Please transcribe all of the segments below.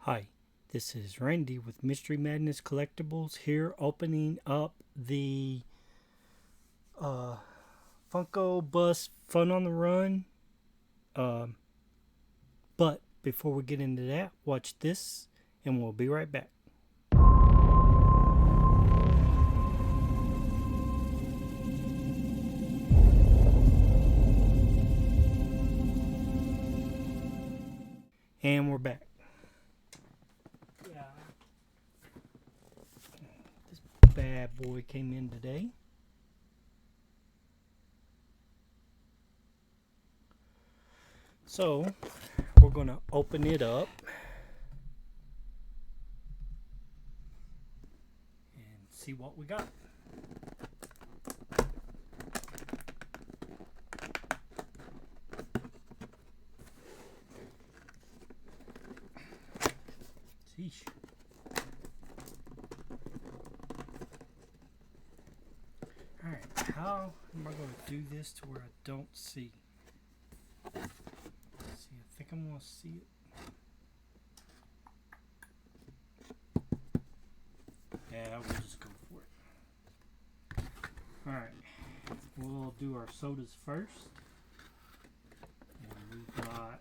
Hi, this is Randy with Mystery Madness Collectibles here opening up the uh, Funko Bus Fun on the Run. Um, but before we get into that, watch this and we'll be right back. And we're back. Yeah. This bad boy came in today. So, we're going to open it up and see what we got. Sheesh. Alright, how am I going to do this to where I don't see? Let's see, I think I'm going to see it. Yeah, we'll just go for it. Alright, we'll do our sodas first. And we got...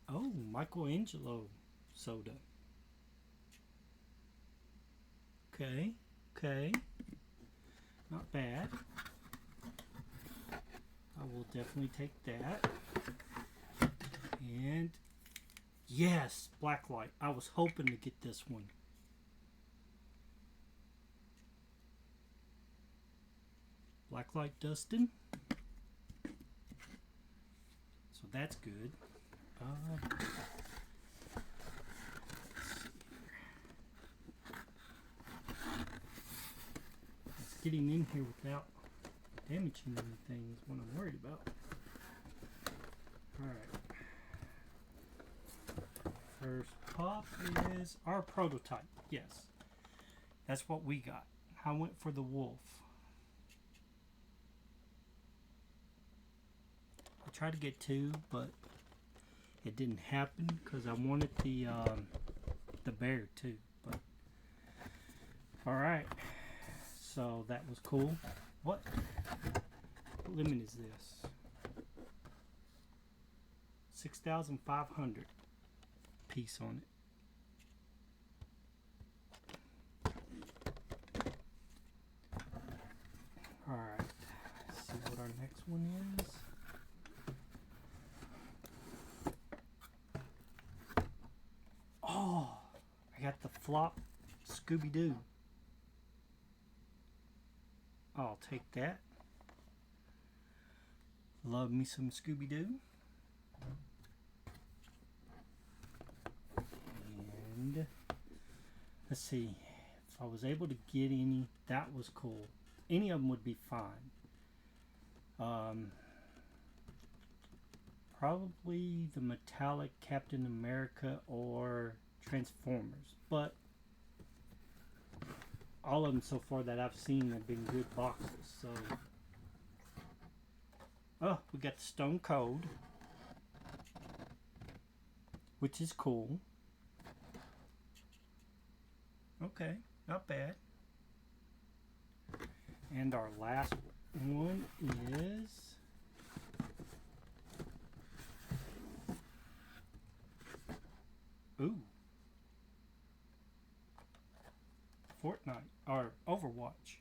Oh, Michelangelo soda. Okay, okay. Not bad. I will definitely take that. And... Yes, Blacklight. I was hoping to get this one. Blacklight Dustin. So that's good. It's getting in here without damaging anything is what I'm worried about. Alright. First pop is our prototype. Yes. That's what we got. I went for the wolf. I tried to get two, but it didn't happen because I wanted the bear too. But alright. So that was cool. What limit is this? 6,500 piece on it. Alright. Let's see what our next one is. Oh, I got the flop Scooby-Doo. I'll take that. Love me some Scooby-Doo. And let's see. If I was able to get any, that was cool. Any of them would be fine. Probably the metallic Captain America or Transformers. But all of them so far that I've seen have been good boxes. So, oh, we got the Stone Cold, which is cool. Okay, not bad. And our last one is Fortnite or Overwatch.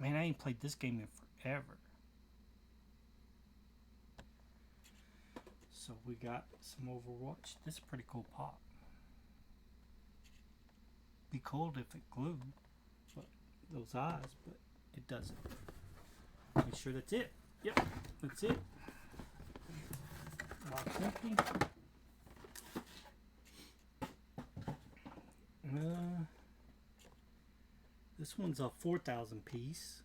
Man, I ain't played this game in forever. So we got some Overwatch. This is a pretty cool pop. Be cold if it glued, but those eyes, but it doesn't. Make sure that's it. Yep, that's it. Box empty. This one's a 4,000 piece.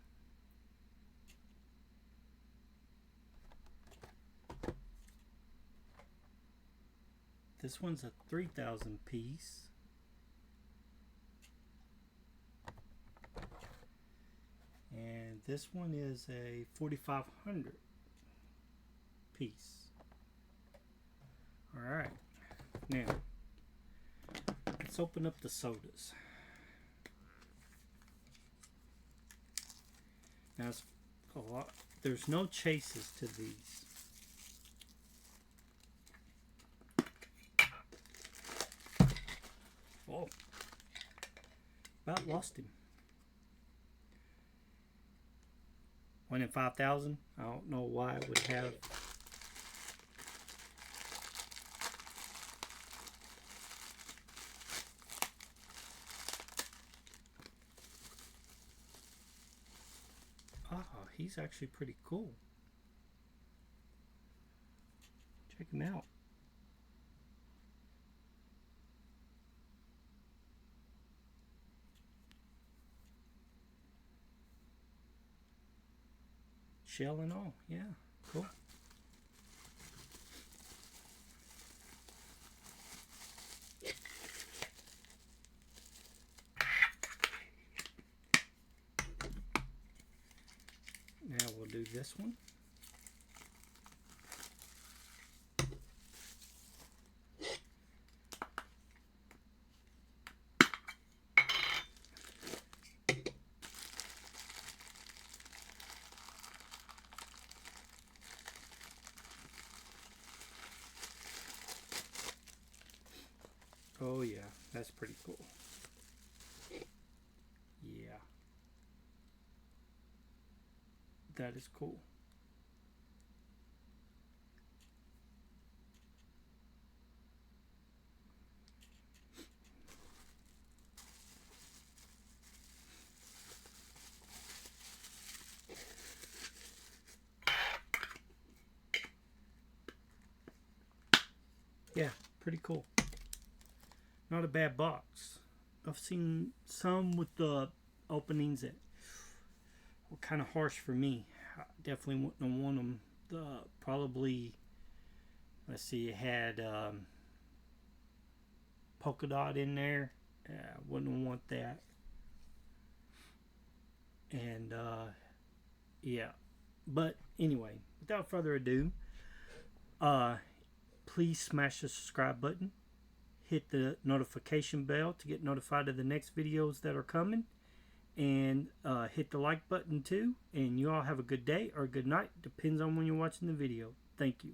This one's a 3,000 piece. And this one is a 4,500 piece. Alright, Now, let's open up the sodas. Now, it's a lot. There's no chases to these. Oh, about lost him. 1 in 5,000. I don't know why it would have. Oh, he's actually pretty cool. Check him out. Shell and all. Yeah, cool. Now we'll do this one. Oh yeah, that's pretty cool. Yeah. That is cool. Yeah, pretty cool. Not a bad box. I've seen some with the openings that were kind of harsh for me. I definitely wouldn't have want them. Probably, let's see, it had polka dot in there. Wouldn't want that. And yeah, but anyway, without further ado, please smash the subscribe button, hit the notification bell to get notified of the next videos that are coming, and hit the like button too. And you all have a good day or a good night, depends on when you're watching the video. Thank you.